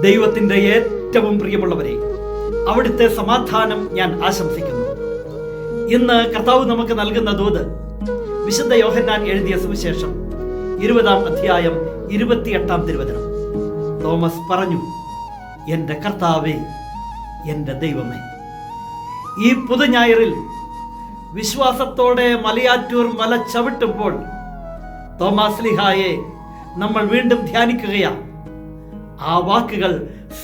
ദൈവത്തിൻ്റെ ഏറ്റവും പ്രിയമുള്ളവരെ, അവിടുത്തെ സമാധാനം ഞാൻ ആശംസിക്കുന്നു. ഇന്ന് കർത്താവ് നമുക്ക് നൽകുന്ന ദൂത് വിശുദ്ധ യോഹന്നാൻ എഴുതിയ സുവിശേഷം 20-ാം അധ്യായം 28-ാം തിരുവചനം. തോമസ് പറഞ്ഞു, എൻ്റെ കർത്താവേ, എൻ്റെ ദൈവമേ. ഈ പുതുഞായറിൽ വിശ്വാസത്തോടെ മലയാറ്റൂർ മല ചവിട്ടുമ്പോൾ തോമാശ്ലീഹായെ നമ്മൾ വീണ്ടും ധ്യാനിക്കുകയാണ്. ആ വാക്കുകൾ,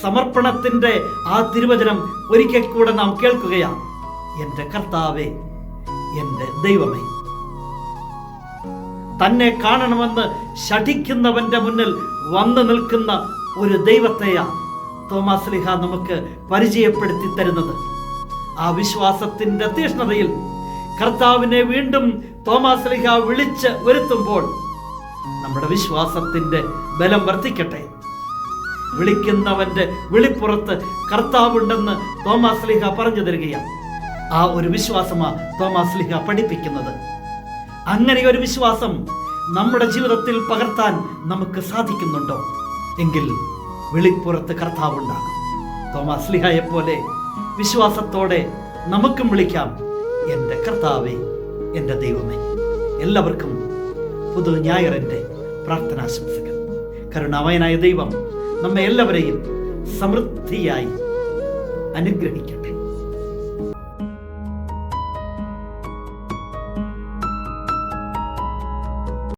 സമർപ്പണത്തിന്റെ ആ തിരുവചനം ഒരിക്കൽ കൂടെ നാം കേൾക്കുകയാണ്. എൻ്റെ കർത്താവേ, എൻ്റെ ദൈവമേ. തന്നെ കാണണമെന്ന് ശഠിക്കുന്നവന്റെ മുന്നിൽ വന്നു നിൽക്കുന്ന ഒരു ദൈവത്തെയാ തോമാശ്ലീഹ നമുക്ക് പരിചയപ്പെടുത്തി തരുന്നത്. ആ വിശ്വാസത്തിന്റെ തീഷ്ണതയിൽ കർത്താവിനെ വീണ്ടും തോമാശ്ലീഹ വിളിച്ച് വരുത്തുമ്പോൾ നമ്മുടെ വിശ്വാസത്തിന്റെ ബലം വർദ്ധിക്കട്ടെ. വിളിക്കുന്നവന്റെ വിളിപ്പുറത്ത് കർത്താവുണ്ടെന്ന് തോമാശ്ലീഹ പറഞ്ഞു തരികയാണ്. ആ ഒരു വിശ്വാസമാ തോമാശ്ലീഹ പഠിപ്പിക്കുന്നത്. അങ്ങനെ ഒരു വിശ്വാസം നമ്മുടെ ജീവിതത്തിൽ പകർത്താൻ നമുക്ക് സാധിക്കുന്നുണ്ടോ? എങ്കിൽ വിളിപ്പുറത്ത് കർത്താവുണ്ടാകും. തോമാശ്ലീഹയെ പോലെ വിശ്വാസത്തോടെ നമുക്കും വിളിക്കാം, എൻ്റെ കർത്താവേ, എൻ്റെ ദൈവമേ. എല്ലാവർക്കും പുതു ഞായറിൻ്റെ പ്രാർത്ഥനാശംസകൾ. കരുണാമയനായ ദൈവം നമ്മെ എല്ലാവരെയും സമൃദ്ധിയായി അനുഗ്രഹിക്കട്ടെ.